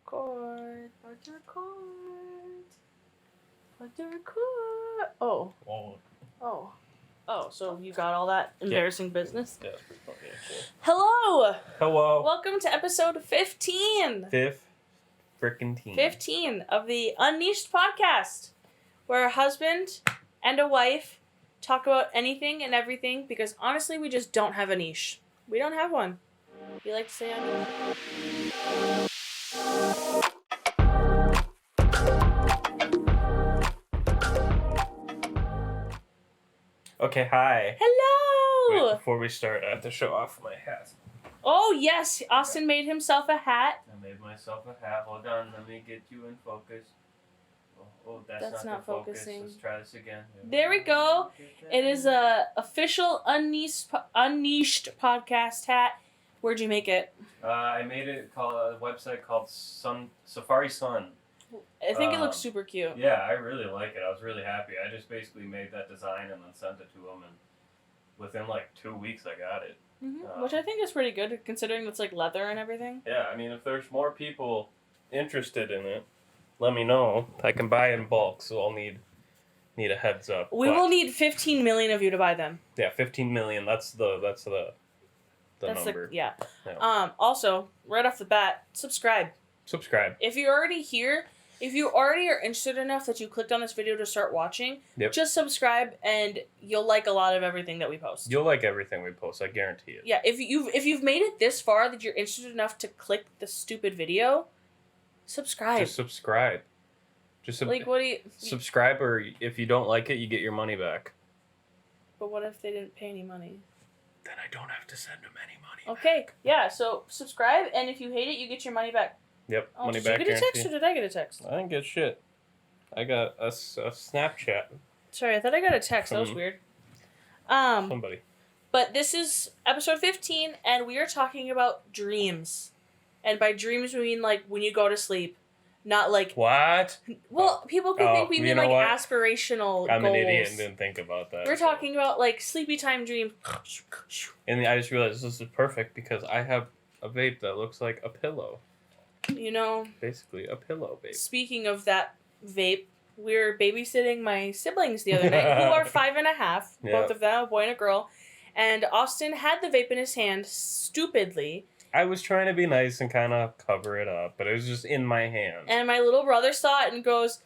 record. About to record. About to record. Oh. Oh, so you got all that embarrassing business? Yeah, that's pretty funny, actually. Hello! Hello! Welcome to episode 15. Frickin' teen. 15 of the Unniched podcast, where a husband and a wife talk about anything and everything, because honestly, we just don't have a niche. We don't have one. You like to say unniche? Okay, hi. Hello! Wait, before we start, I have to show off my hat. Oh, yes, Austin made himself a hat. I made myself a hat. Hold on, let me get you in focus. Oh, that's not focusing. Let's try this again. There we go. It is a official Unniched podcast hat. Where'd you make it? I made it a website called Safari Sun. I think it looks super cute. Yeah, I really like it. I was really happy. I just basically made that design and then sent it to him, and within like 2 weeks I got it. Mm-hmm. Which I think is pretty good, considering it's like leather and everything. Yeah, I mean, if there's more people interested in it, let me know. I can buy in bulk, so I'll need a heads up. We will need 15 million of you to buy them. Yeah, 15 million. That's the number. Yeah. Yeah. Also, right off the bat, subscribe. Subscribe. If you're already here, if you already are interested enough that you clicked on this video to start watching, just subscribe and you'll like a lot of everything that we post. You'll like everything we post, I guarantee it. Yeah, if you've made it this far that you're interested enough to click the stupid video, subscribe. Just subscribe. Like, what do you... Subscribe, or if you don't like it, you get your money back. But what if they didn't pay any money? Then I don't have to send them any money Okay, back. Yeah, so subscribe, and if you hate it, you get your money back. Yep, money money back. Did you get a text, or did I get a text? I didn't get shit. I got a Snapchat. Sorry, I thought I got a text. That was weird. Somebody. But this is episode 15, and we are talking about dreams. And by dreams, we mean, like, when you go to sleep. Not, like... What? Well, people could think we mean, like, aspirational I'm goals. an idiot and didn't think about that. We're talking about, like, sleepy time dreams. And I just realized this is perfect because I have a vape that looks like a pillow. You know... Basically, a pillow vape. Speaking of that vape, we were babysitting my siblings the other night, who are 5 and a half, both of them, a boy and a girl, and Austin had the vape in his hand, stupidly. I was trying to be nice and kind of cover it up, but it was just in my hand. And my little brother saw it and goes,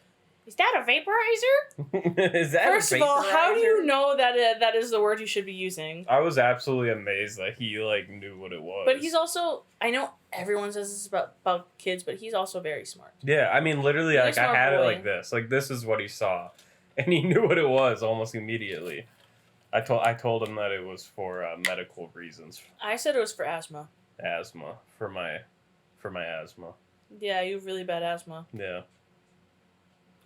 "Is that a vaporizer?" Is that First a vaporizer? of all, how do you know that that is the word you should be using? I was absolutely amazed that he, like, knew what it was. But he's also, I know everyone says this about kids, but he's also very smart. Yeah, I mean, literally, He's like, I had it like this. Like, this is what he saw. And he knew what it was almost immediately. I told him that it was for medical reasons. I said it was for asthma. Asthma. For my asthma. Yeah, you have really bad asthma. Yeah.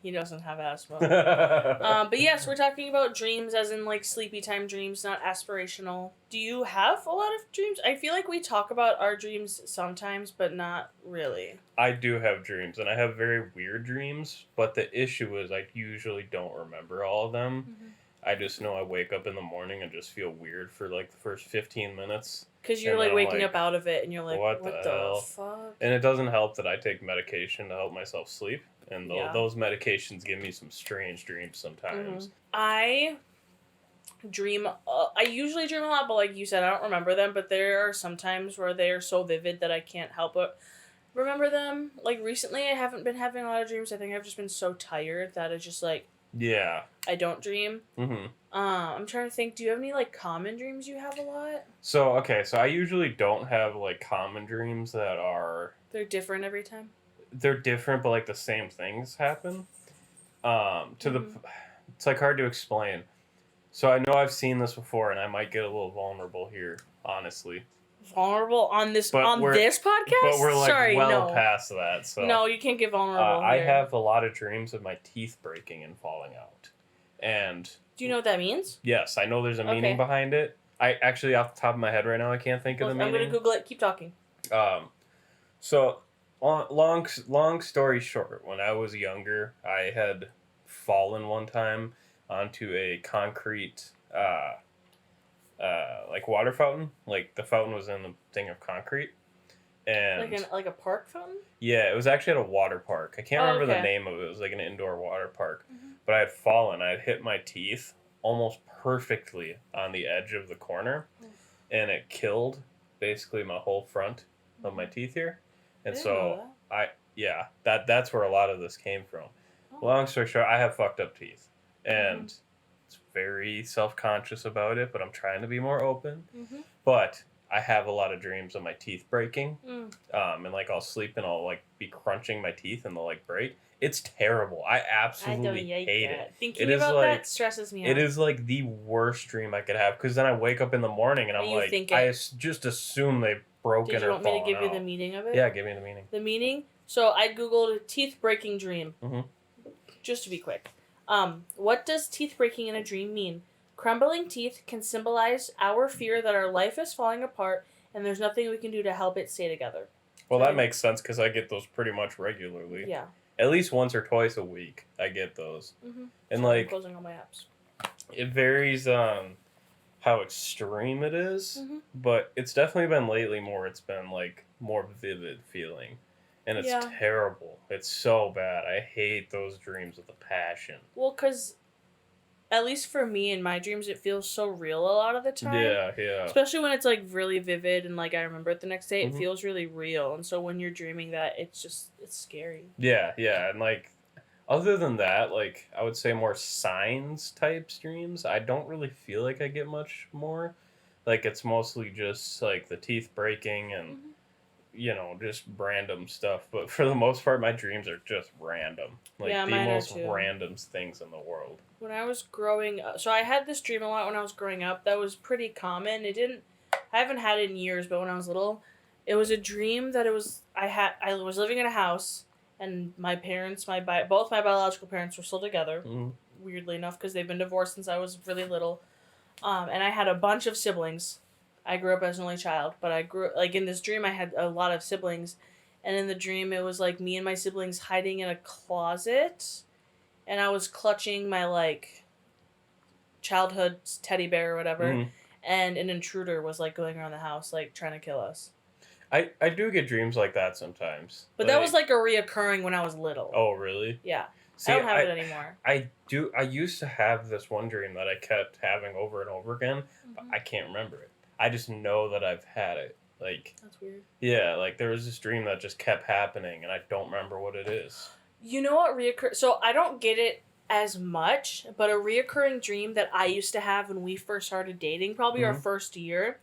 He doesn't have asthma. But yes, we're talking about dreams as in, like, sleepy time dreams, not aspirational. Do you have a lot of dreams? I feel like we talk about our dreams sometimes, but not really. I do have dreams, and I have very weird dreams, but the issue is I usually don't remember all of them. Mm-hmm. I just know I wake up in the morning and just feel weird for, like, the first 15 minutes. Because you're, like, waking up out of it, and you're like, what the hell? Fuck? And it doesn't help that I take medication to help myself sleep. And those medications give me some strange dreams sometimes. Mm-hmm. I dream... I usually dream a lot, but like you said, I don't remember them. But there are some times where they are so vivid that I can't help but remember them. Like, recently, I haven't been having a lot of dreams. I think I've just been so tired that it's just, like... Yeah. I don't dream. Mm-hmm. I'm trying to think, do you have any, like, common dreams you have a lot? So I usually don't have, like, common dreams that are... They're different every time? They're different, but, like, the same things happen. It's, like, hard to explain. So I know I've seen this before, and I might get a little vulnerable here, honestly. Vulnerable on this podcast? But we're, like, past that, so... No, you can't get vulnerable here. I have a lot of dreams of my teeth breaking and falling out. And... Do you know what that means? Yes, I know there's a meaning behind it. I actually, off the top of my head right now, I can't think of the meaning. I'm going to Google it. Keep talking. So, long story short, when I was younger, I had fallen one time onto a concrete... like water fountain. Like, the fountain was in the thing of concrete. And like a park fountain. yeah, it was actually at a water park. I can't Oh, remember the okay. name of it. It was like an indoor water park. Mm-hmm. But I had fallen. I had hit my teeth almost perfectly on the edge of the corner, and it killed basically my whole front of my teeth here. I And didn't know so that. that's where a lot of this came from. Oh. Long story short, I have fucked up teeth, and Mm-hmm. it's very self conscious about it. But I'm trying to be more open. Mm-hmm. But I have a lot of dreams of my teeth breaking, Mm. and like I'll sleep and I'll like be crunching my teeth and they'll like break. It's terrible. I I don't absolutely like hate that. it. Thinking It is about like that stresses me it out. is like the worst dream I could have because then I wake up in the morning and I'm And you like, think I it. just assume they've broken Did you or want me to fallen give you the out. meaning of it? Yeah, give me the meaning. The meaning. So I googled teeth breaking dream. Mm-hmm. Just to be quick. What does teeth breaking in a dream mean? Crumbling teeth can symbolize our fear that our life is falling apart and there's nothing we can do to help it stay together. Well, So that makes sense because I get those pretty much regularly. Yeah. At least once or twice a week, I get those. Mm-hmm. And Sorry, I'm like, closing all my apps. it varies on how extreme it is, Mm-hmm. but it's definitely been lately more. It's been like more vivid feeling, and it's Yeah. terrible. It's so bad. I hate those dreams with a passion. Well, because at least for me in my dreams, it feels so real a lot of the time. Yeah. Especially when it's like really vivid and like I remember it the next day, it Mhm. feels really real. And so when you're dreaming that, it's scary. Yeah, and like, other than that, like I would say more signs type dreams. I don't really feel like I get much more. Like it's mostly just like the teeth breaking and Mm-hmm. just random stuff. But for the most part, my dreams are just random. Like Yeah, the mine are most too. random things in the world. When I was growing up, so I had this dream a lot when I was growing up. That was pretty common. I haven't had it in years, but when I was little, it was a dream that I was living in a house, and my parents, both my biological parents were still together. Mm-hmm. Weirdly enough, because they've been divorced since I was really little. And I had a bunch of siblings. I grew up as an only child, but I grew like in this dream I had a lot of siblings, and in the dream it was like me and my siblings hiding in a closet, and I was clutching my like childhood teddy bear or whatever, Mm-hmm. and an intruder was like going around the house like trying to kill us. I do get dreams like that sometimes. But that was like a reoccurring when I was little. Oh, really? Yeah. See, I don't have it anymore. I used to have this one dream that I kept having over and over again, but I can't remember it. I just know that I've had it. Like, That's weird. yeah, like there was this dream that just kept happening and I don't remember what it is. You know what reoccur? So I don't get it as much, but a reoccurring dream that I used to have when we first started dating, probably our first year,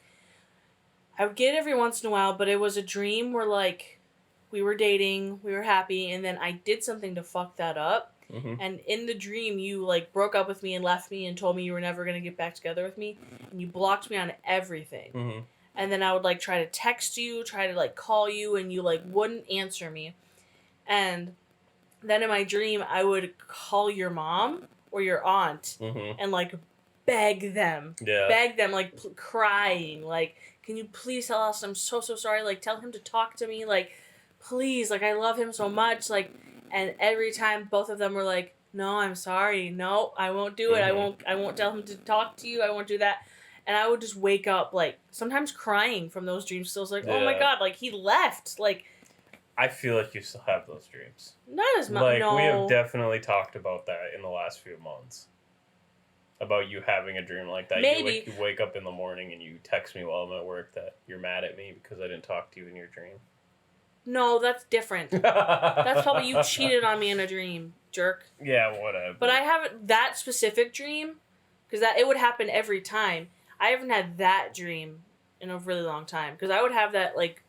I would get it every once in a while, but it was a dream where like we were dating, we were happy, and then I did something to fuck that up. Mm-hmm. And in the dream, you like broke up with me and left me and told me you were never gonna get back together with me, and you blocked me on everything. Mm-hmm. And then I would like try to text you, try to like call you, and you like wouldn't answer me. And then in my dream, I would call your mom or your aunt and like beg them, like crying, like, can you please tell us I'm so sorry, like tell him to talk to me, like please, like I love him so much, like. And every time both of them were like, no, I'm sorry, no, I won't do it, I won't tell him to talk to you, I won't do that. And I would just wake up like sometimes crying from those dreams. So I was like, oh my god, like he left, like. I feel like you still have those dreams. Not as much. Like no. we have definitely talked about that in the last few months. About you having a dream like that. Maybe. You wake up in the morning and you text me while I'm at work that you're mad at me because I didn't talk to you in your dream. No, that's different. That's probably you cheated on me in a dream, jerk. Yeah, whatever. But I haven't that specific dream, because it would happen every time. I haven't had that dream in a really long time, because I would have that like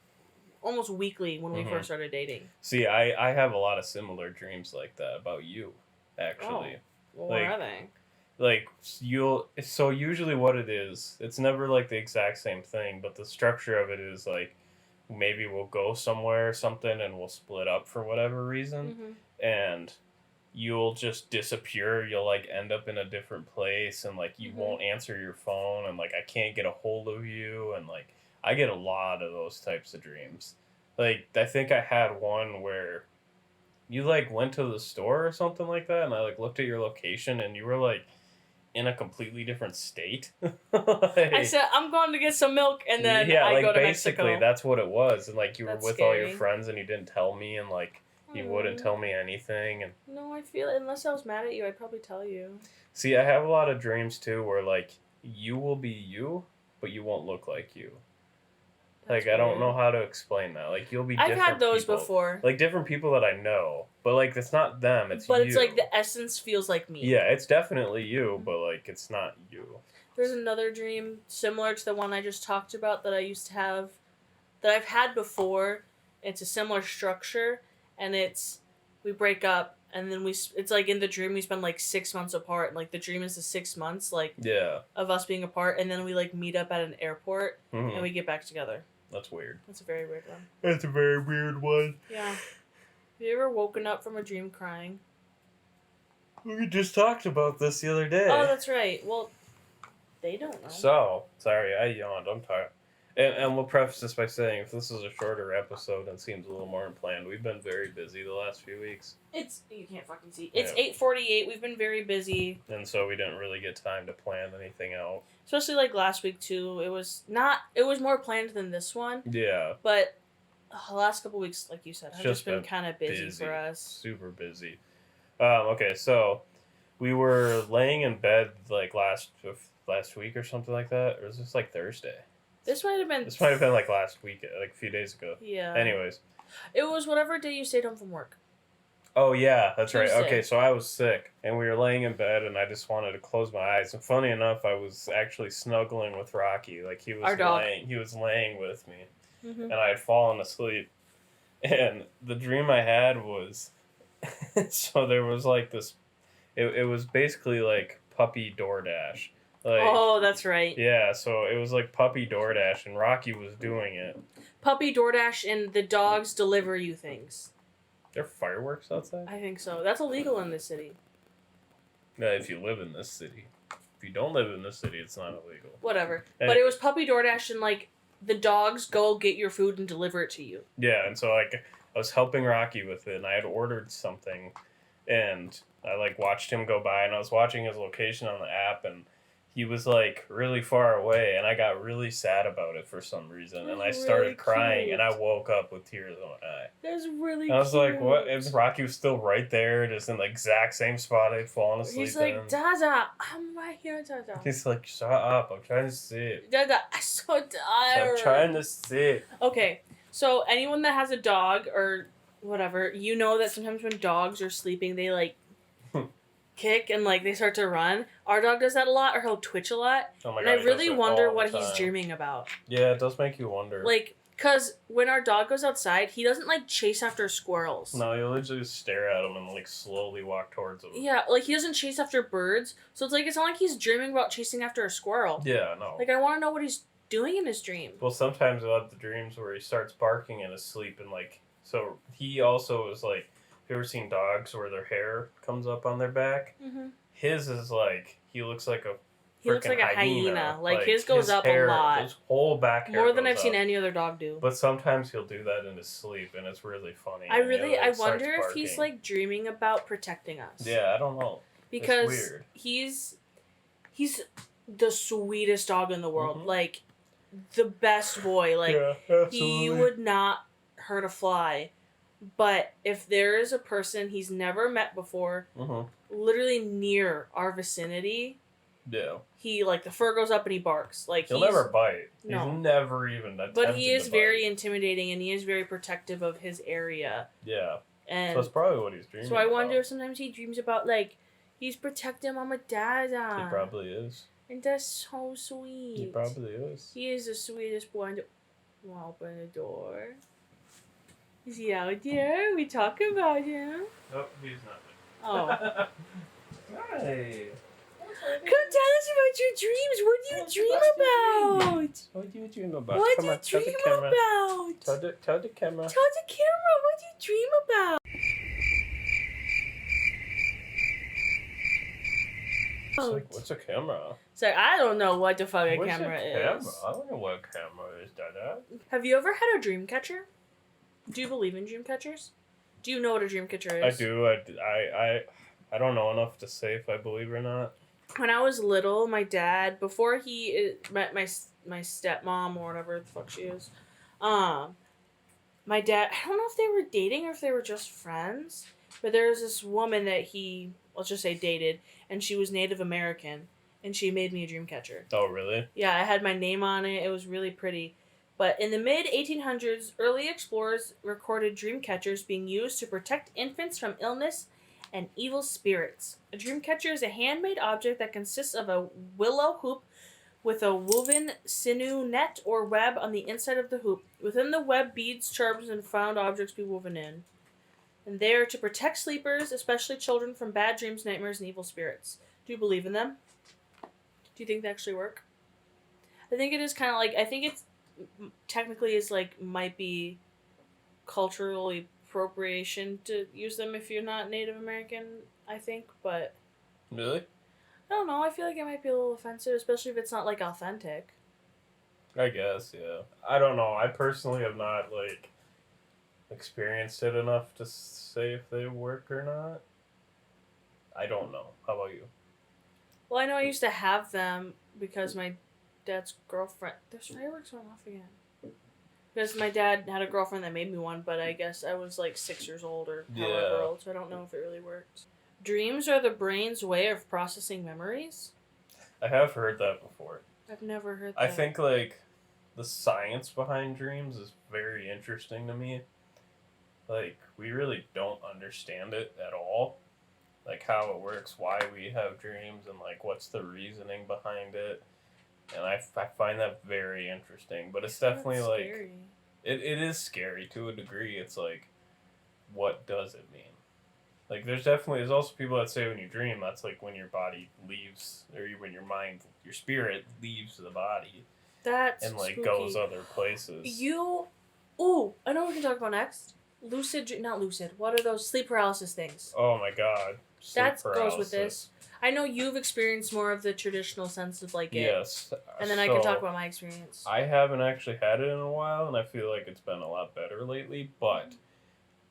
almost weekly when we first started dating. See, I have a lot of similar dreams like that about you, actually. Oh, well, what are they? Like so usually what it is, it's never like the exact same thing, but the structure of it is like maybe we'll go somewhere or something and we'll split up for whatever reason, and you'll just disappear. You'll like end up in a different place and like you won't answer your phone and like I can't get a hold of you, and like I get a lot of those types of dreams. Like I think I had one where you like went to the store or something like that and I like looked at your location and you were like in a completely different state. I said, I'm going to get some milk, and then I like go to basically Mexico. that's what it was, and like you were That's with all your scary. friends and you didn't tell me, and like you wouldn't tell me anything, and No, I feel unless I was mad at you, I'd probably tell you. see, I have a lot of dreams too where like you will be you, but you won't look like you. That's Like I don't know weird. how to explain that. Like you'll be I've different had those people. before. Like different people that I know, but like it's not them, it's But you. it's like the essence feels like me. Yeah, it's definitely you, but like it's not you. There's another dream similar to the one I just talked about that I used to have, that I've had before. It's a similar structure, and it's we break up, and then it's like in the dream we spend like 6 months apart, and like the dream is the 6 months like of us being apart, and then we like meet up at an airport and we get back together. That's weird. That's a very weird one. That's a very weird one. Yeah. Have you ever woken up from a dream crying? We just talked about this the other day. Oh, that's right. Well, they don't know. So, sorry, I yawned. I'm tired. And we'll preface this by saying if this is a shorter episode and seems a little more unplanned, we've been very busy the last few weeks. You can't fucking see. It's 8:48. We've been very busy. And so we didn't really get time to plan anything out. Especially like last week too. It was more planned than this one. Yeah. But the last couple weeks, like you said, have just been kind of busy for us. Super busy. Okay, so we were laying in bed like last week or something like that. Or was this like Thursday? This might have been like last week, like a few days ago. Yeah. Anyways. It was whatever day you stayed home from work. Oh, yeah, that's Tuesday. right. Okay, so I was sick, and we were laying in bed, and I just wanted to close my eyes. And funny enough, I was actually snuggling with Rocky. Like, he was Our dog. he was laying with me, Mm-hmm. and I had fallen asleep. And the dream I had was, so there was like this, it was basically like puppy DoorDash. Like, oh, that's right. Yeah, so it was like puppy DoorDash, and Rocky was doing it. Puppy DoorDash, and the dogs deliver you things. There are fireworks outside? I think so. That's illegal in this city. No, if you live in this city. If you don't live in this city, it's not illegal. Whatever. Hey. But it was puppy DoorDash, and like the dogs go get your food and deliver it to you. Yeah, and so like I was helping Rocky with it, and I had ordered something, and I like watched him go by, and I was watching his location on the app, and he was like really far away, and I got really sad about it for some reason, and I started really crying, cute. and I woke up with tears in my eye. That's really And I was cute. like, what? And Rocky was still right there, just in the exact same spot I'd fallen asleep He's like, in. Dada, I'm right here, Dada. He's like, shut up, I'm trying to sit. Dada, I'm so tired. I'm trying to sit. Okay, so anyone that has a dog or whatever, you know that sometimes when dogs are sleeping, they like kick and like they start to run. Our dog does that a lot, or he'll twitch a lot. Oh my And God, I he really does it wonder all what the he's time. dreaming about. Yeah, it does make you wonder. Like, because when our dog goes outside, he doesn't like chase after squirrels. No, you'll literally just stare at him and like slowly walk towards him. Yeah, like he doesn't chase after birds. So it's like, it's not like he's dreaming about chasing after a squirrel. Yeah, no. Like, I want to know what he's doing in his dream. Well, sometimes he'll have the dreams where he starts barking in his sleep, and like, so he also is like, have you ever seen dogs where their hair comes up on their back? Mm-hmm. His is like, he looks like a He looks like a hyena. Like his goes up hair, a lot. His whole back hair More than goes I've seen up. any other dog do. But sometimes he'll do that in his sleep, and it's really funny. I and he'll, like, I starts wonder if he's barking. like dreaming about protecting us. Yeah, I don't know. Because It's weird. he's the sweetest dog in the world. Mhm. Like the best boy. Like yeah, he would not hurt a fly. But if there is a person he's never met before, Mm-hmm. literally near our vicinity, Yeah. he like the fur goes up and he barks. Like He'll he's never bite. No. He's never even attempted but he is to very bite. intimidating and he is very protective of his area. Yeah. And So that's probably what he's dreaming so I wonder about. if sometimes he dreams about like he's protecting Mama Dada. He probably is. And that's so sweet. He probably is. He is the sweetest boy. Wanna open the door? Is he out there? We talk about him. Nope, he's not. Oh. Hi. Come tell us about your dreams. What do you dream about? What do you dream about? What Come do you on, tell the dream camera. about? Tell the camera. Tell the camera what do you dream about. It's like, what's a camera? So I don't know what the fuck a What's camera a camera? is. I don't know what a camera is, Dada. Have you ever had a dream catcher? Do you believe in dream catchers? Do you know what a dream catcher I is? do. I don't know enough to say if I believe or not. when I was little, my dad, before he met my stepmom or whatever the fuck she is, um, my dad, I don't know if they were dating or if they were just friends, but there was this woman that he, let's just say, dated, and she was Native American, and she made me a dream catcher. Oh, really? Yeah, I had my name on it. It was really pretty. But in the mid 1800s, early explorers recorded dream catchers being used to protect infants from illness and evil spirits. A dream catcher is a handmade object that consists of a willow hoop with a woven sinew net or web on the inside of the hoop. Within the web, beads, charms, and found objects be woven in. And they are to protect sleepers, especially children, from bad dreams, nightmares, and evil spirits. Do you believe in them? Do you think they actually work? I think it is kind of like, I think it's technically is like, might be cultural appropriation to use them if you're not Native American, I think, but Really? I don't know, I feel like it might be a little offensive, especially if it's not like authentic. I guess, yeah. I don't know. I personally have not, like, experienced it enough to say if they work or not. I don't know. How about you? Well, I know I used to have them because my dad's girlfriend. There's fireworks going off again. Because my dad had a girlfriend that made me one, but I guess I was like 6 years old or however old, so I don't know if it really worked. Dreams are the brain's way of processing memories? I have heard that before. I've never heard that. I think, like, the science behind dreams is very interesting to me. Like, we really don't understand it at all. Like, how it works, why we have dreams, and, like, what's the reasoning behind it. And I find that very interesting. But it's definitely, That's like, scary. it is scary to a degree. It's like, what does it mean? Like, there's also people that say when you dream, that's, like, when your body leaves, or when your mind, your spirit leaves the body. That's and, like, spooky. goes other places. Ooh, I know what we can talk about next. Not lucid. What are those sleep paralysis things? Oh my god. That goes with this. I know you've experienced more of the traditional sense of like it. Yes. And then I can talk about my experience. I haven't actually had it in a while, and I feel like it's been a lot better lately, but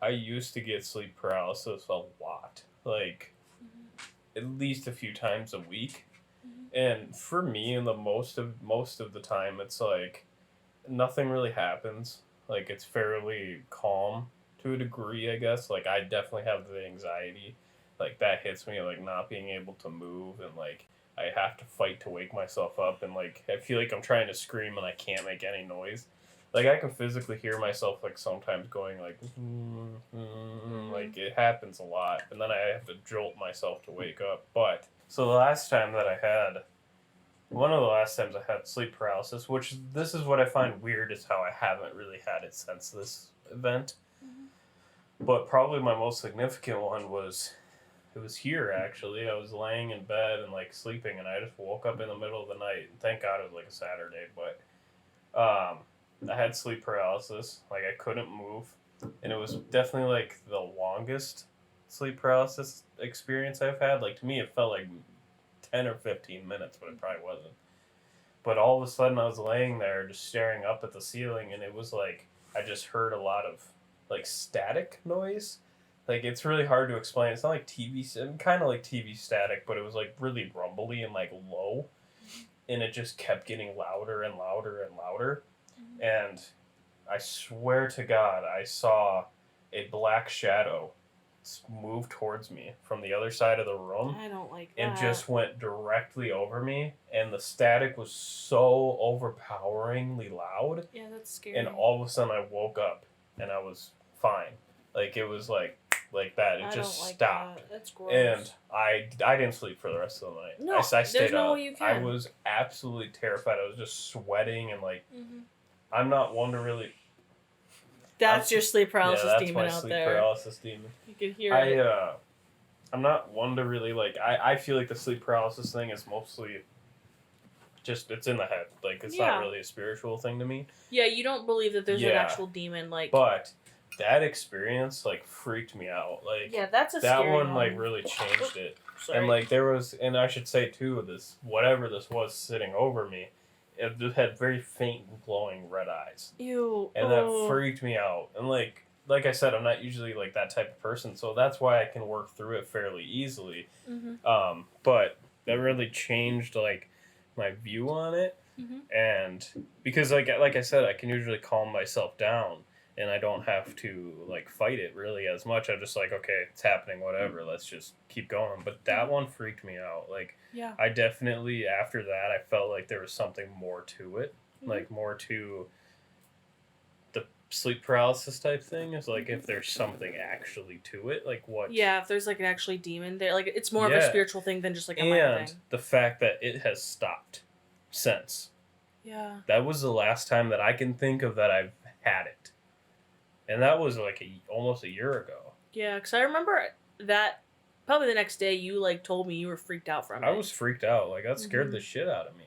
I used to get sleep paralysis a lot. Like, at least a few times a week. And for me, in the most of the time, it's like nothing really happens. Like, it's fairly calm to a degree, I guess. Like, I definitely have the anxiety. Like, that hits me, like, not being able to move, and, like, I have to fight to wake myself up, and, like, I feel like I'm trying to scream and I can't make any noise. Like, I can physically hear myself, like, sometimes going, like, like, it happens a lot, and then I have to jolt myself to wake up. But, so the last time that I had, one of the last times I had sleep paralysis, which this is what I find weird, is how I haven't really had it since this event. But probably my most significant one was, it was here, actually. I was laying in bed and, like, sleeping, and I just woke up in the middle of the night. And thank God it was, like, a Saturday, but I had sleep paralysis. Like, I couldn't move, and it was definitely, like, the longest sleep paralysis experience I've had. Like, to me, it felt like 10 or 15 minutes, but it probably wasn't. But all of a sudden, I was laying there just staring up at the ceiling, and it was like I just heard a lot of, like, static noise. Like, it's really hard to explain. It's not like TV, kind of like TV static, but it was, like, really rumbly and, like, low. And it just kept getting louder and louder and louder. And I swear to God, I saw a black shadow move towards me from the other side of the room. I don't like that. And just went directly over me. And the static was so overpoweringly loud. Yeah, that's scary. And all of a sudden, I woke up and I was fine. Like, it was like that. It just don't like stopped. That. That's gross. And I didn't sleep for the rest of the night. No, I stayed there's no up. way you can. I was absolutely terrified. I was just sweating and, like, I'm not one to really. That's your sleep paralysis demon my out sleep there. paralysis demon. You can hear it. I'm not one to really, like, I feel like the sleep paralysis thing is mostly just, it's in the head. Like, it's not really a spiritual thing to me. Yeah, you don't believe that there's an actual demon, like. But that experience, like, freaked me out. Like, yeah, that's a that scary one, like, really changed it. Sorry. And, like, there was, and I should say, too, this, whatever this was sitting over me, it just had very faint glowing red eyes. Ew. And that freaked me out. And, like I said, I'm not usually, like, that type of person, so that's why I can work through it fairly easily. But that really changed like my view on it. Mm-hmm. And because like I said, I can usually calm myself down and I don't have to like fight it really as much. I'm just like, okay, it's happening, whatever, let's just keep going. But that one freaked me out. Like Yeah. I definitely, after that, I felt like there was something more to it, Mm-hmm. like more to the sleep paralysis type thing. Is like if there's something actually to it, like what? Yeah, if there's like an actually demon there, like it's more of a Yeah. spiritual thing than just like a minor And thing. the fact that it has stopped since. Yeah. That was the last time that I can think of that I've had it. And that was like almost a year ago. Yeah, because I remember that probably the next day you like told me you were freaked out from it. I was freaked out. Like that scared Mhm. the shit out of me.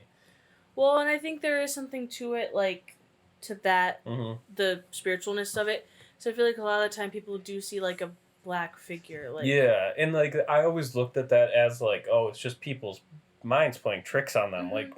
Well, and I think there is something to it, like to that Mm-hmm. the spiritualness of it. So I feel like a lot of the time people do see like a black figure, like Yeah, and like I always looked at that as like, oh, it's just people's minds playing tricks on them. Mhm. Like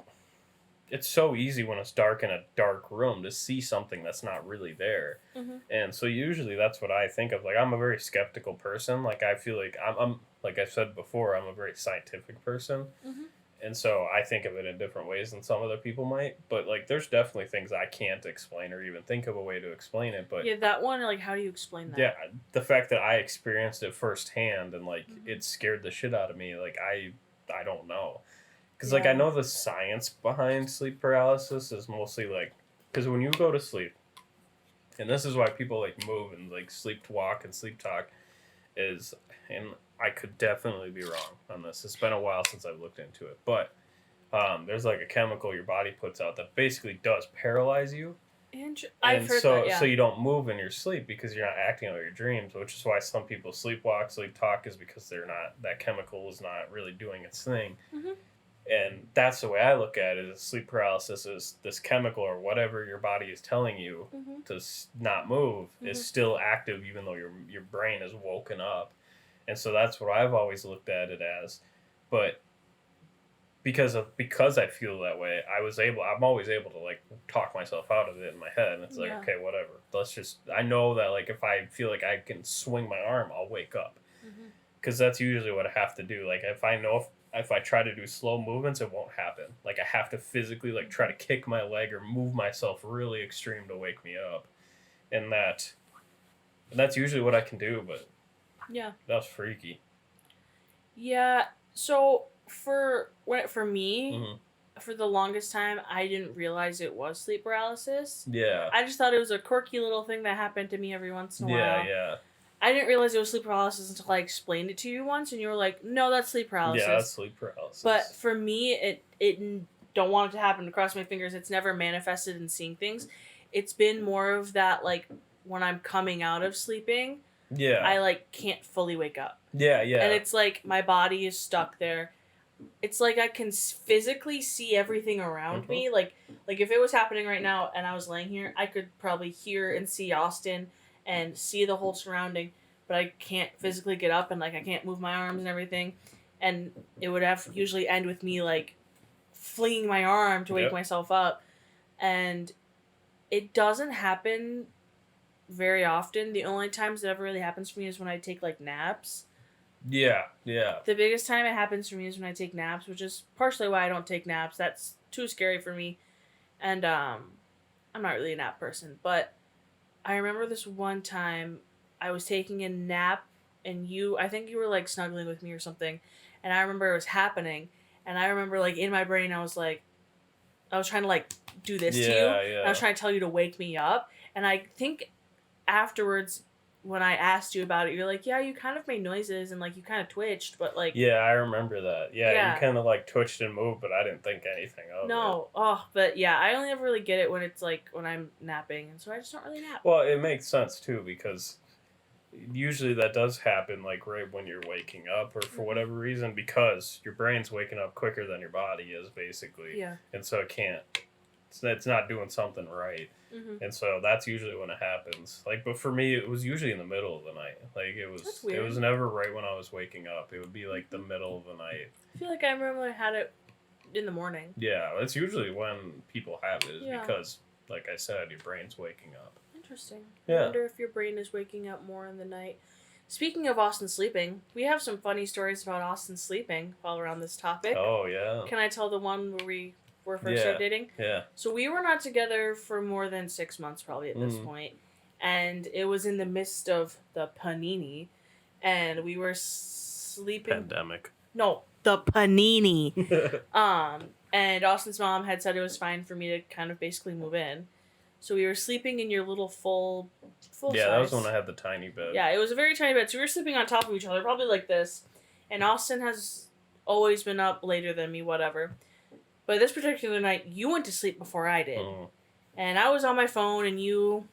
it's so easy when it's dark in a dark room to see something that's not really there. Mhm. And so usually that's what I think of. Like I'm a very skeptical person. Like I feel like I'm like I've said before, I'm a very scientific person. Mhm. And so I think of it in different ways than some other people might. But like there's definitely things I can't explain or even think of a way to explain it. But yeah, that one. Like, how do you explain that? yeah, the fact that I experienced it firsthand and like Mhm. it scared the shit out of me, like I don't know. Because like I Yeah. know the science behind sleep paralysis is mostly like because when you go to sleep, and this is why people like move and like sleep walk and sleep talk, is and I could definitely be wrong on this. It's been a while since I've looked into it, but there's like a chemical your body puts out that basically does paralyze you, I've and heard so that. Yeah. so you don't move in your sleep because you're not acting out your dreams, which is why some people sleepwalk, sleep talk, is because they're not that chemical is not really doing its thing. Mhm. And that's the way I look at it. Is sleep paralysis is this chemical or whatever your body is telling you Mhm. to not move is Mhm. still active even though your brain is woken up. And so that's what I've always looked at it as. But because I feel that way, I'm always able to like talk myself out of it in my head, and it's like, Yeah. okay, whatever. Let's just I know that like if I feel like I can swing my arm, I'll wake up. Mhm. Because that's usually what I have to do. Like if I know if I try to do slow movements, it won't happen. Like I have to physically like try to kick my leg or move myself really extreme to wake me up, and that's usually what I can do. But Yeah. that was freaky. Yeah. So for me, Hmm. for the longest time, I didn't realize it was sleep paralysis. Yeah. I just thought it was a quirky little thing that happened to me every once in a Yeah. while. Yeah. I didn't realize it was sleep paralysis until I explained it to you once, and you were like, "No, that's sleep paralysis." Yeah. That's sleep paralysis. But for me, it don't want it to happen. To cross my fingers. It's never manifested in seeing things. It's been more of that like when I'm coming out of sleeping, Yeah. I like can't fully wake up, Yeah. Yeah. and it's like my body is stuck there. It's like I can physically see everything around me. Like if it was happening right now and I was laying here, I could probably hear and see Austin and see the whole surrounding, but I can't physically get up and like I can't move my arms and everything. And it would have usually end with me like flinging my arm to wake Yep. myself up. And it doesn't happen very often. The only times it ever really happens for me is when I take like naps. Yeah. Yeah. The biggest time it happens for me is when I take naps, which is partially why I don't take naps. That's too scary for me. And I'm not really a nap person, but I remember this one time I was taking a nap and I think you were like snuggling with me or something, and I remember it was happening, and I remember like in my brain I was trying to like do this to you, Yeah. and I Yeah. was trying to tell you to wake me up, and I think afterwards when I asked you about it, you're like, yeah, you kind of made noises and like you kind of twitched, but like Yeah, I remember that. Yeah, Yeah. you kind of like twitched and moved, but I didn't think anything of it. no, but yeah, I only ever really get it when it's like when I'm napping, and so I just don't really nap. Well, it makes sense too because usually that does happen like right when you're waking up or for Mhm. whatever reason because your brain's waking up quicker than your body is basically. Yeah. And so it's not doing something right. Mm-hmm. And so that's usually when it happens. Like but for me it was usually in the middle of the night. Like That's it weird. was never right when I was waking up. It would be like the middle of the night. I feel like I remember I had it in the morning. Yeah, that's usually when people have it is Yeah. because like I said, your brain's waking up. Interesting. Yeah. I wonder if your brain is waking up more in the night. Speaking of Austin sleeping, we have some funny stories about Austin sleeping while we're on this topic. Oh, yeah. Can I tell the one where we were first Yeah. started dating? Yeah. So we were not together for more than 6 months probably at this point. And it was in the midst of the panini. And we were sleeping... Pandemic. No, the panini. And Austin's mom had said it was fine for me to kind of basically move in. So we were sleeping in your little full Yeah, size. that was when I had the tiny bed. Yeah, it was a very tiny bed. So we were sleeping on top of each other, probably like this. And Austin has always been up later than me, whatever. But this particular night, you went to sleep before I did. And I was on my phone, and you...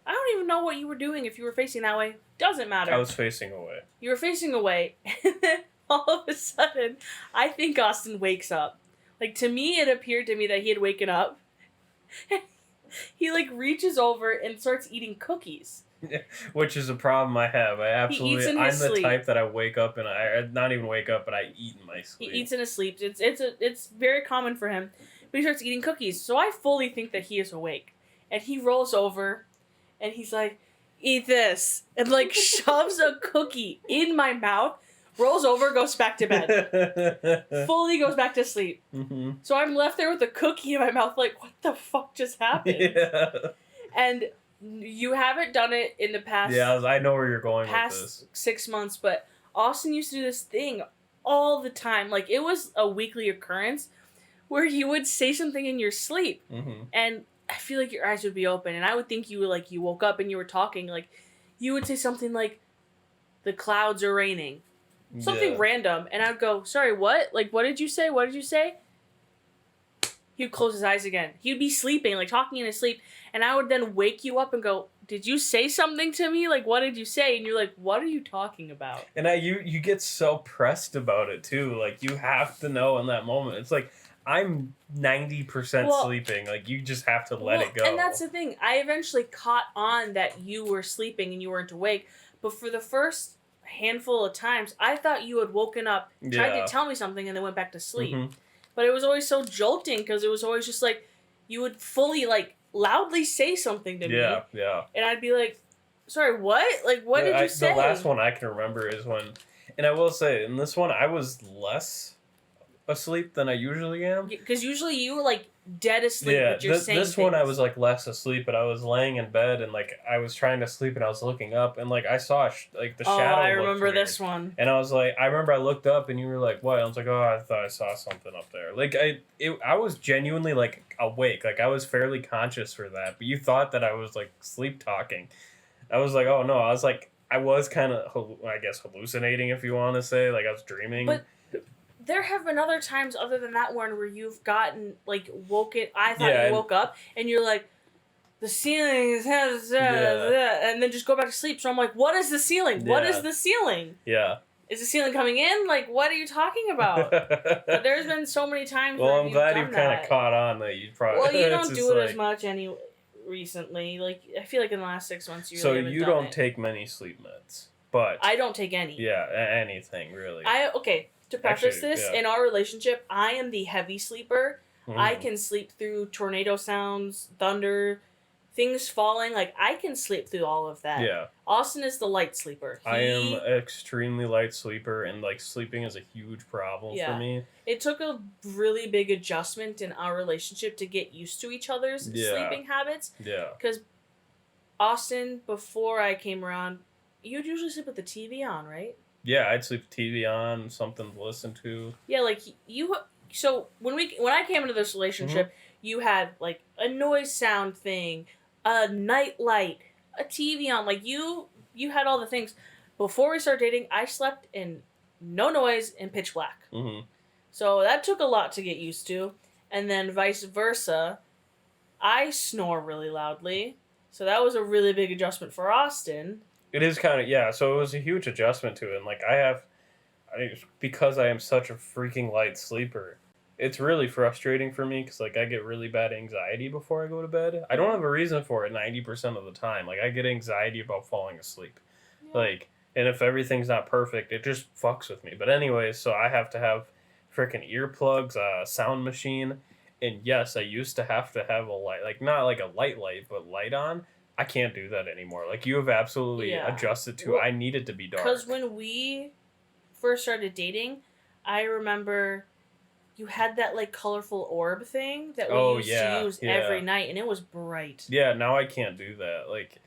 I don't even know what you were doing if you were facing that way. Doesn't matter. I was facing away. You were facing away. And then all of a sudden, I think Austin wakes up. Like, to me, it appeared to me that he had waken up. He, like, reaches over and starts eating cookies. Which is a problem I have. I'm the sleep. type that I wake up and I not even wake up, but I eat in my sleep. He eats in his sleep. It's very common for him. But he starts eating cookies. So I fully think that he is awake. And he rolls over and he's like, eat this. And, like, shoves a cookie in my mouth. Rolls over, goes back to bed. Fully goes back to sleep. Mm-hmm. So I'm left there with a cookie in my mouth, like, what the fuck just happened? Yeah. And you haven't done it in the past. Yeah, I know where you're going with this. 6 months, but Austin used to do this thing all the time. Like, it was a weekly occurrence where you would say something in your sleep, and I feel like your eyes would be open, and I would think you woke up and you were talking. Like, you would say something like, "The clouds are raining." Something random, and I'd go, sorry, what? Like, what did you say? What did you say? He'd close his eyes again. He'd be sleeping, like, talking in his sleep, and I would then wake you up and go, did you say something to me? Like, what did you say? And you're like, what are you talking about? And you get so pressed about it, too. Like, you have to know in that moment. It's like, I'm 90% sleeping. Like, you just have to let it go. And that's the thing. I eventually caught on that you were sleeping and you weren't awake, but for the first handful of times, I thought you had woken up, tried to tell me something, and then went back to sleep. But it was always so jolting, because it was always just like, you would fully, like, loudly say something to me. Yeah. And I'd be like, sorry, what? Like, what did you say? The last one I can remember is when, and I will say, in this one, I was less asleep than I usually am. Because usually you were, like, dead asleep, but you're saying this one I was, like, less asleep, but I was laying in bed, and, like, I was trying to sleep, and I was looking up, and, like, I saw, the shadow. I remember this one. And I was like, I remember I looked up, and you were like, what? I was like, oh, I thought I saw something up there. Like, I was genuinely, like, awake. Like, I was fairly conscious for that, but you thought that I was, like, sleep talking. I was like, oh, no. I was like, I was kind of, I guess, hallucinating, if you want to say. Like, I was dreaming. But there have been other times other than that one where you've gotten, like, woken. I thought you woke up, and you're like, the ceiling is... and then just go back to sleep. So I'm like, what is the ceiling? What is the ceiling? Yeah. Is the ceiling coming in? Like, what are you talking about? But there's been so many times where I'm glad you've kind of caught on that you probably... Well, you don't do it as much recently. Like, I feel like in the last 6 months you really haven't done it. So you don't take many sleep meds, but... I don't take any. Yeah, anything, really. To preface this, in our relationship, I am the heavy sleeper. I can sleep through tornado sounds, thunder, things falling. Like, I can sleep through all of that. Yeah. Austin is the light sleeper. I am an extremely light sleeper, and, like, sleeping is a huge problem for me. It took a really big adjustment in our relationship to get used to each other's sleeping habits. Yeah. Because Austin, before I came around, you'd usually sleep with the TV on, right? Yeah, I'd sleep with TV on, something to listen to. Yeah, like, so when I came into this relationship, you had, like, a noise sound thing, a night light, a TV on, like, you had all the things. Before we started dating, I slept in no noise and pitch black. So that took a lot to get used to. And then vice versa, I snore really loudly. So that was a really big adjustment for Austin. It is kind of, so it was a huge adjustment to it. And, like, because I am such a freaking light sleeper, it's really frustrating for me because, like, I get really bad anxiety before I go to bed. I don't have a reason for it 90% of the time. Like, I get anxiety about falling asleep. Yeah. Like, and if everything's not perfect, it just fucks with me. But anyways, so I have to have freaking earplugs, a sound machine. And yes, I used to have a light, like, not like a light, but light on. I can't do that anymore. Like, you have absolutely adjusted to, I need it to be dark. Because when we first started dating, I remember you had that, like, colorful orb thing that we used to use every night, and it was bright. Yeah, now I can't do that. Like,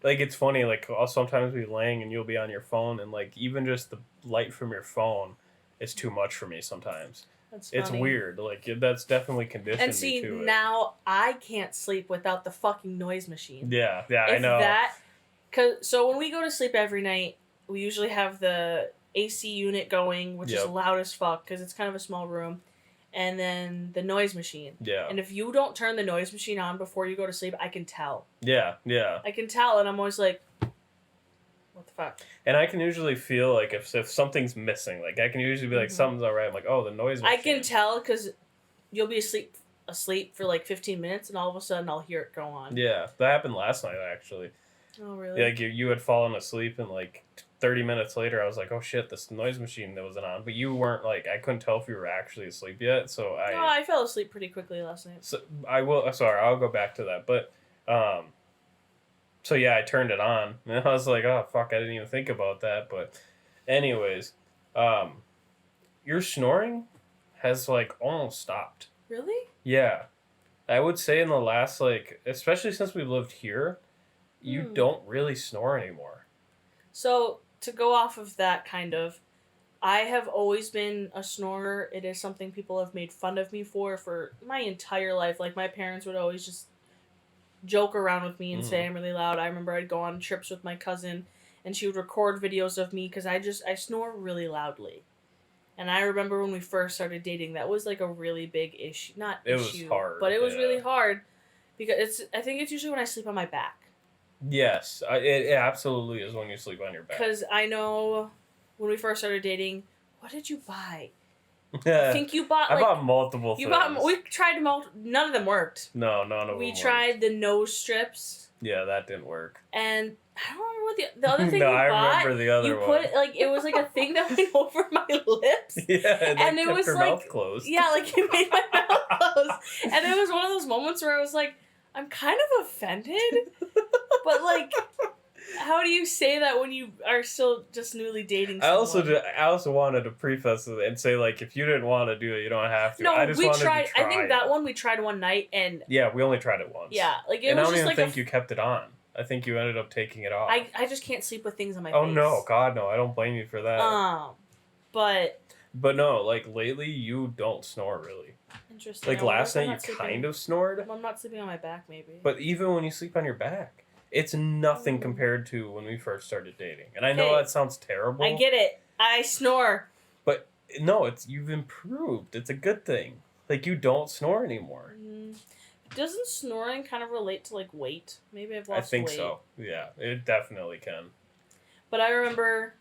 it's funny, like, I'll sometimes be laying and you'll be on your phone, and, like, even just the light from your phone is too much for me sometimes. That's funny. It's weird. Like, that's definitely conditioned and see, me to it. now I can't sleep without the fucking noise machine. Yeah, I know. So when we go to sleep every night, we usually have the AC unit going, which is loud as fuck, because it's kind of a small room. And then the noise machine. Yeah. And if you don't turn the noise machine on before you go to sleep, I can tell. Yeah. I can tell, and I'm always like, what the fuck? And I can usually feel, like, if something's missing. Like, I can usually be like, something's alright. I'm like, oh, the noise machine. I can tell, because you'll be asleep for, like, 15 minutes, and all of a sudden I'll hear it go on. Yeah. That happened last night, actually. Oh, really? Like, you had fallen asleep, and, like, 30 minutes later, I was like, oh shit, this noise machine that wasn't on. But you weren't, like, I couldn't tell if you were actually asleep yet, so No, I fell asleep pretty quickly last night. So I'll go back to that. But, so yeah, I turned it on, and I was like, oh fuck, I didn't even think about that. But anyways, your snoring has, like, almost stopped. Really? Yeah. I would say in the last, like, especially since we lived here, you don't really snore anymore. So, to go off of that, kind of, I have always been a snorer. It is something people have made fun of me for my entire life. Like, my parents would always just joke around with me and say I'm really loud. I remember I'd go on trips with my cousin, and she would record videos of me, because I snore really loudly. And I remember when we first started dating, that was, like, a really big issue. It was hard. But it was really hard, because I think it's usually when I sleep on my back. Yes, it absolutely is when you sleep on your back. Because I know when we first started dating, what did you buy? I think you bought, like... I bought multiple things. We tried none of them worked. No, none of them We tried the nose strips. Yeah, that didn't work. And I don't remember what the other thing no, you I bought. remember the other you one. Put it, like, it was like a thing that went over my lips. Yeah, and it was your like... mouth closed. Yeah, like, it made my mouth close. And it was one of those moments where I was like, I'm kind of offended, but, like, how do you say that when you are still just newly dating someone? I also wanted to preface it and say, like, if you didn't want to do it, you don't have to. No, I just wanted tried. to try I think that one we tried one night, and yeah, we only tried it once. Yeah, like, it and was I don't just even like think you kept it on. I think you ended up taking it off. I just can't sleep with things on my face. Oh no, God no! I don't blame you for that. But no, like, lately you don't snore really. Interesting. Like, last night you kind of snored. Well, I'm not sleeping on my back, maybe. But even when you sleep on your back, it's nothing compared to when we first started dating. And I know that sounds terrible. I get it. I snore. But no, you've improved. It's a good thing. Like, you don't snore anymore. Doesn't snoring kind of relate to, like, weight? Maybe I've lost weight. I think so. Yeah, it definitely can. But I remember,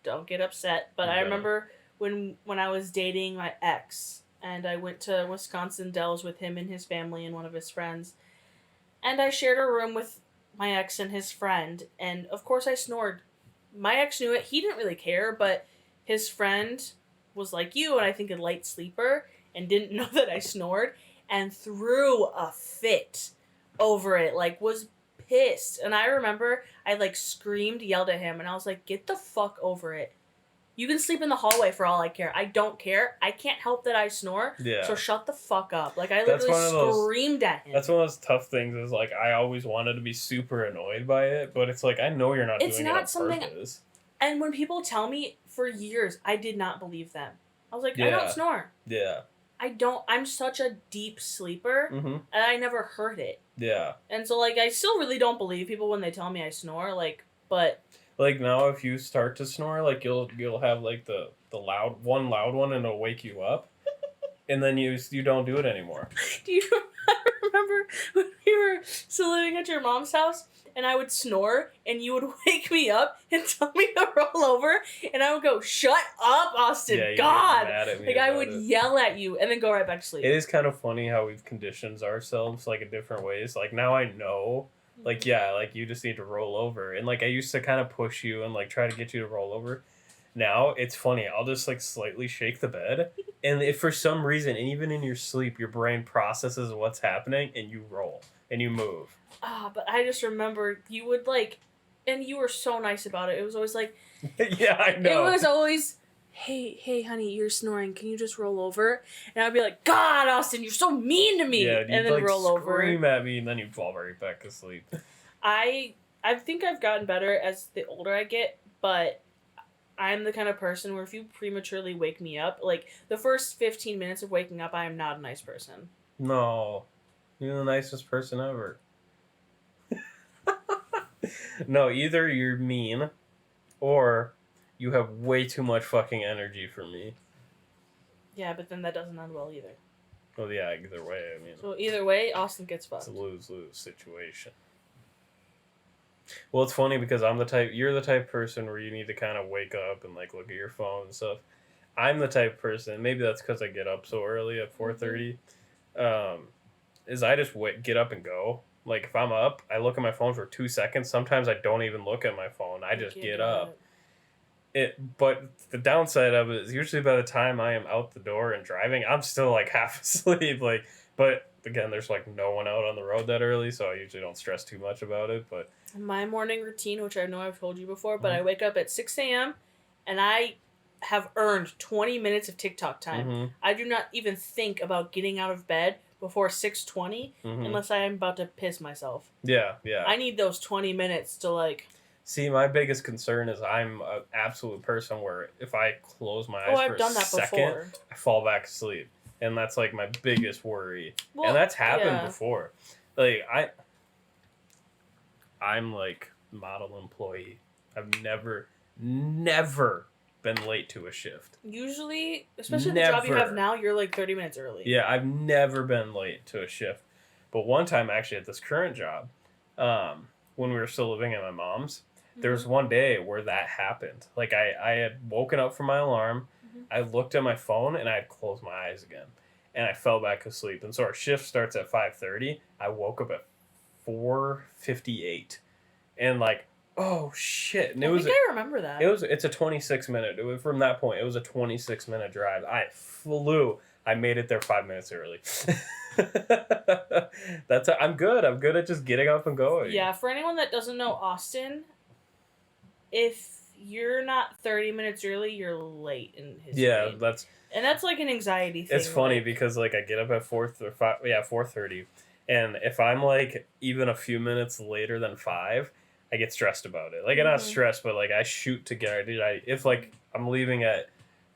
don't get upset, but I remember when I was dating my ex, and I went to Wisconsin Dells with him and his family and one of his friends, and I shared a room with my ex and his friend, and of course I snored. My ex knew it. He didn't really care, but his friend was like you, and I think a light sleeper, and didn't know that I snored, and threw a fit over it, like, was pissed. And I remember I, like, screamed, yelled at him, and I was like, get the fuck over it. You can sleep in the hallway for all I care. I don't care. I can't help that I snore. Yeah. So shut the fuck up. Like, I literally screamed at him. That's one of those tough things is, like, I always wanted to be super annoyed by it, but it's like, I know you're not doing it on purpose. And when people tell me, for years, I did not believe them. I was like, I don't snore. Yeah. I'm such a deep sleeper, and I never heard it. Yeah. And so, like, I still really don't believe people when they tell me I snore, like, but... Like, now if you start to snore, like, you'll have, like, the loud one and it'll wake you up, and then you don't do it anymore. Do you remember when we were still living at your mom's house, and I would snore, and you would wake me up and tell me to roll over, and I would go, shut up, Austin, yeah, God! Mad at me like, I would yell at you, and then go right back to sleep. It is kind of funny how we've conditioned ourselves, like, in different ways. Like, now I know... Like, yeah, like, you just need to roll over. And, like, I used to kind of push you and, like, try to get you to roll over. Now, it's funny. I'll just, like, slightly shake the bed, And if for some reason, even in your sleep, your brain processes what's happening and you roll and you move. But I just remember you would like, and you were so nice about it. It was always like, Yeah, I know. it was always, hey, honey, you're snoring. Can you just roll over? And I'd be like, God, Austin, you're so mean to me. Yeah, and you'd then like roll over. scream at me and then you'd fall right back asleep. I think I've gotten better as the older I get, but I'm the kind of person where if you prematurely wake me up, like the first 15 minutes of waking up, I am not a nice person. No, you're the nicest person ever. No, either you're mean or you have way too much fucking energy for me. Yeah, but then that doesn't end well either. Well, yeah, either way, I mean. So either way, Austin gets fucked. It's a lose-lose situation. Well, it's funny because you're the type of person where you need to kind of wake up and like look at your phone and stuff. I'm the type of person, maybe that's because I get up so early at 4:30, is I just get up and go. Like if I'm up, I look at my phone for 2 seconds. Sometimes I don't even look at my phone. I just get up. But the downside of it is usually by the time I am out the door and driving, I'm still like half asleep. But again, there's like no one out on the road that early, so I usually don't stress too much about it. But my morning routine, which I know I've told you before, but I wake up at 6 a.m. and I have earned 20 minutes of TikTok time. I do not even think about getting out of bed before 6:20 unless I am about to piss myself. Yeah. I need those 20 minutes to like... See, my biggest concern is I'm an absolute person where if I close my eyes for a second, I fall back asleep. And that's like my biggest worry. Well, and that's happened before. Like I'm like model employee. I've never been late to a shift. Usually, especially the job you have now, you're like 30 minutes early. Yeah, I've never been late to a shift. But one time actually at this current job, when we were still living at my mom's, there was one day where that happened. Like I had woken up from my alarm, I looked at my phone and I had closed my eyes again. And I fell back asleep. And so our shift starts at 5:30. I woke up at 4:58. And like, oh shit. And I think I remember that. It's a 26-minute. From that point, it was a 26-minute drive. I flew. I made it there 5 minutes early. I'm good. I'm good at just getting up and going. Yeah, for anyone that doesn't know Austin, if you're not 30 minutes early, you're late in his brain. And that's like an anxiety thing. It's funny because like I get up at 4:30, and if I'm like even a few minutes later than 5, I get stressed about it. Like I'm not stressed, but like I shoot to get ready. If like I'm leaving at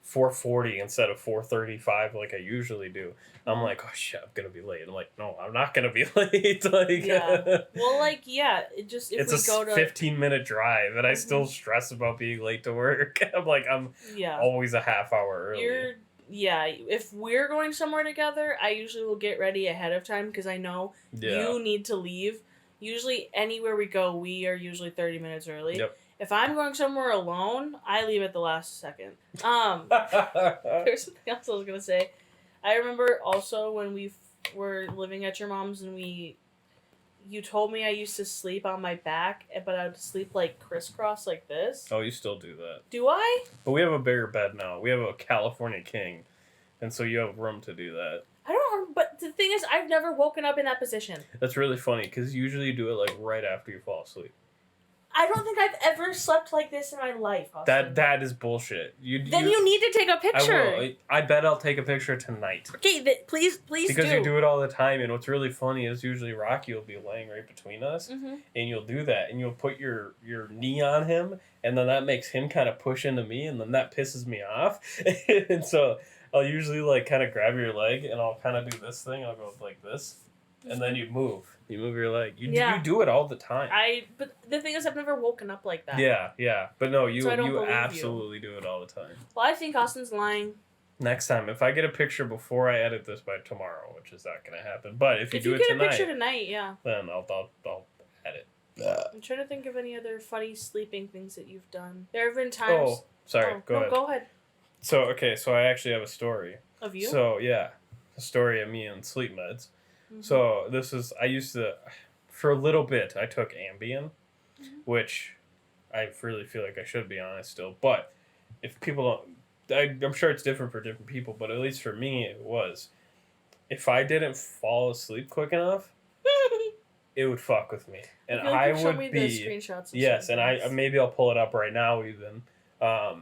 4:40 instead of 4:35 like I usually do, I'm like, oh shit, I'm gonna be late. I'm like, no, I'm not gonna be late. Like yeah. Well, like it just it's a 15-minute drive, and I still stress about being late to work. I'm always a half hour early. If we're going somewhere together, I usually will get ready ahead of time because I know you need to leave. Usually, anywhere we go, we are usually 30 minutes early. Yep. If I'm going somewhere alone, I leave at the last second. There's something else I was gonna say. I remember also when we were living at your mom's and you told me I used to sleep on my back, but I would sleep like crisscross like this. Oh, you still do that? Do I? But we have a bigger bed now. We have a California king, and so you have room to do that. I don't. But the thing is, I've never woken up in that position. That's really funny because usually you do it like right after you fall asleep. I don't think I've ever slept like this in my life, Austin. That is bullshit. You need to take a picture. I will. I bet I'll take a picture tonight. Okay, please because you do it all the time, and what's really funny is usually Rocky will be laying right between us, and you'll do that, and you'll put your knee on him, and then that makes him kind of push into me, and then that pisses me off, and so I'll usually like kind of grab your leg, and I'll kind of do this thing. I'll go like this, and then you move. You move your leg. You do it all the time. But the thing is, I've never woken up like that. Yeah. But no, you absolutely do it all the time. Well, I think Austin's lying. Next time, if I get a picture before I edit this by tomorrow, which is not going to happen, but if you do it tonight... If you get a picture tonight, yeah. Then I'll edit. I'm trying to think of any other funny sleeping things that you've done. There have been times... Oh, sorry. Go ahead. Go ahead. So I actually have a story. Of you? So, yeah. A story of me and sleep meds. So I used to, for a little bit, I took Ambien, which I really feel like I should be on it still. But if people don't, I'm sure it's different for different people, but at least for me, it was. If I didn't fall asleep quick enough, it would fuck with me, and I You've shown would me be. the screenshots. Of Yes, and things. maybe I'll pull it up right now even.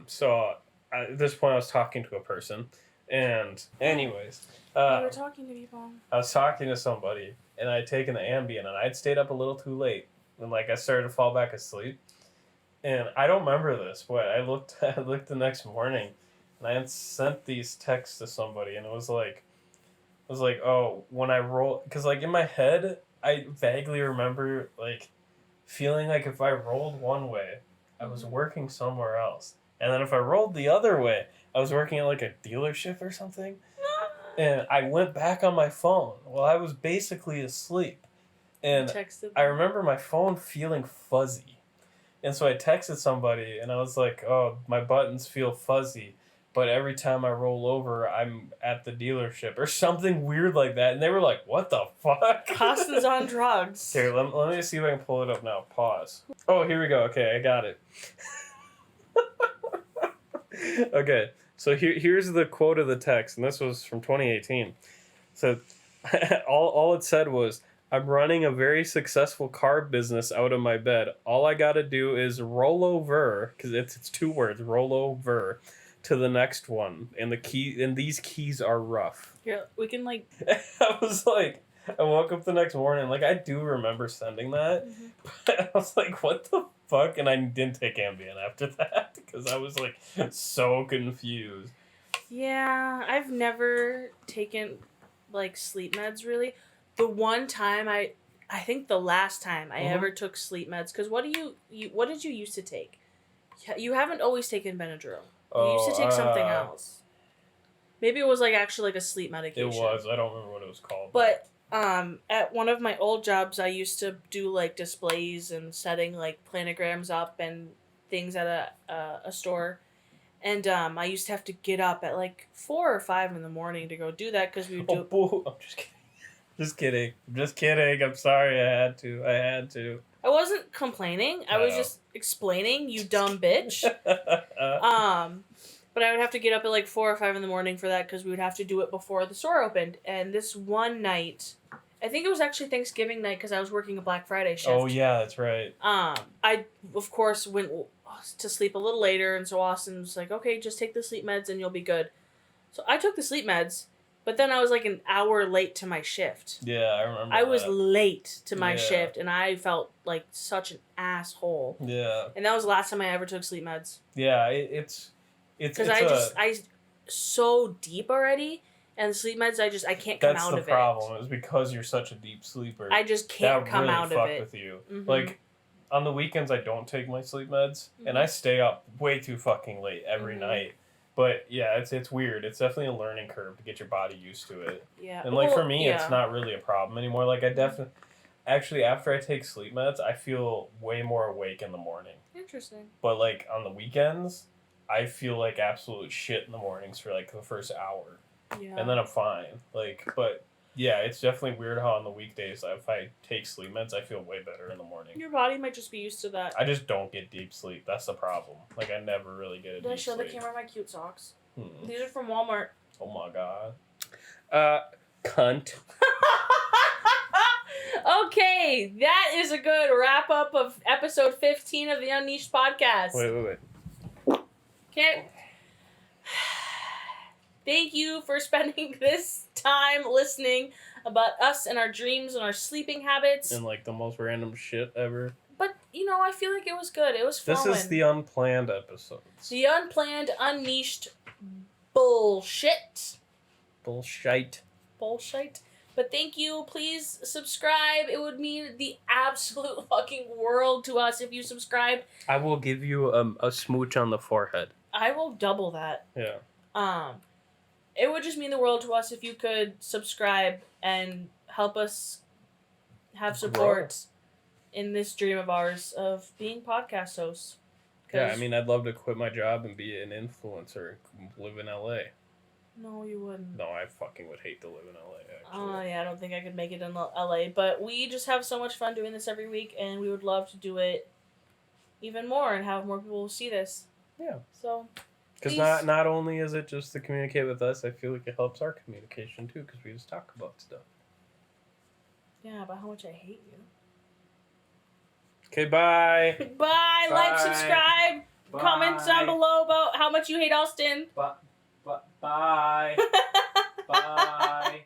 So at this point, I was talking to a person, and anyways, You were talking to people. I was talking to somebody, and I had taken the Ambien, and I'd stayed up a little too late, and like I started to fall back asleep, and I don't remember this, but I looked the next morning, and I had sent these texts to somebody, and it was like, oh, when I roll, because like in my head, I vaguely remember like feeling like if I rolled one way, I was working somewhere else, and then if I rolled the other way, I was working at like a dealership or something. And I went back on my phone while I was basically asleep. And I remember my phone feeling fuzzy. And so I texted somebody and I was like, oh, my buttons feel fuzzy. But every time I roll over, I'm at the dealership or something weird like that. And they were like, what the fuck? Austin's on drugs. Here, let me see if I can pull it up now. Pause. Oh, here we go. Okay, I got it. Okay. So here's the quote of the text, and this was from 2018. So all it said was, I'm running a very successful car business out of my bed. All I got to do is roll over, because it's 2 words, roll over, to the next one. And these keys are rough. Here, we can like... I was like, I woke up the next morning, like I do remember sending that. Mm-hmm. But I was like, what the fuck? And I didn't take Ambien after that because I was like so confused. Yeah, I've never taken like sleep meds really. The one time I think the last time I ever took sleep meds, because what did you used to take? You haven't always taken Benadryl. You used to take something else. Maybe it was like actually like a sleep medication. It was. I don't remember what it was called. But at one of my old jobs, I used to do like displays and setting like planograms up and things at a store, and I used to have to get up at like 4 or 5 in the morning to go do that because we would do. Oh, I'm just kidding. Just kidding. I'm sorry. I had to. I wasn't complaining. I was just explaining, you dumb bitch. But I would have to get up at like 4 or 5 in the morning for that because we would have to do it before the store opened. And this one night, I think it was actually Thanksgiving night because I was working a Black Friday shift. Oh yeah, that's right. I of course went to sleep a little later, and so Austin was like, "Okay, just take the sleep meds and you'll be good." So I took the sleep meds, but then I was like an hour late to my shift. Yeah, I remember. I was late to my shift, and I felt like such an asshole. Yeah. And that was the last time I ever took sleep meds. Yeah, it's because I so deep already, and the sleep meds I can't come out of it. That's the problem. Is because you're such a deep sleeper. I just can't come out of it. That really fuck with you. Mm-hmm. Like on the weekends, I don't take my sleep meds, and I stay up way too fucking late every night. But yeah, it's weird. It's definitely a learning curve to get your body used to it. Yeah. And like for me, it's not really a problem anymore. Like I definitely, actually, after I take sleep meds, I feel way more awake in the morning. Interesting. But like on the weekends, I feel like absolute shit in the mornings for like the first hour. Yeah. And then I'm fine. Like, but yeah, it's definitely weird how on the weekdays, if I take sleep meds, I feel way better in the morning. Your body might just be used to that. I just don't get deep sleep. That's the problem. Like, I never really get a deep sleep. Did I show the camera my cute socks? These are from Walmart. Oh my god. Cunt. Okay, that is a good wrap up of episode 15 of the Unleashed podcast. Wait. Okay. Thank you for spending this time listening about us and our dreams and our sleeping habits. And like the most random shit ever. But, I feel like it was good. It was flowing. This is the unplanned episodes. The unplanned, unleashed bullshit. Bullshite. But thank you. Please subscribe. It would mean the absolute fucking world to us if you subscribed. I will give you a smooch on the forehead. I will double that. Yeah. It would just mean the world to us if you could subscribe and help us have support in this dream of ours of being podcast hosts. Yeah, I mean, I'd love to quit my job and be an influencer and live in LA. No, you wouldn't. No, I fucking would hate to live in LA, actually. Yeah, I don't think I could make it in LA, but we just have so much fun doing this every week, and we would love to do it even more and have more people see this. Yeah. So, Because These- not only is it just to communicate with us, I feel like it helps our communication too, because we just talk about stuff. Yeah, about how much I hate you. Okay, bye. Bye. Like, Bye. subscribe. Comment down below about how much you hate Austin. Bye. Bye. Bye.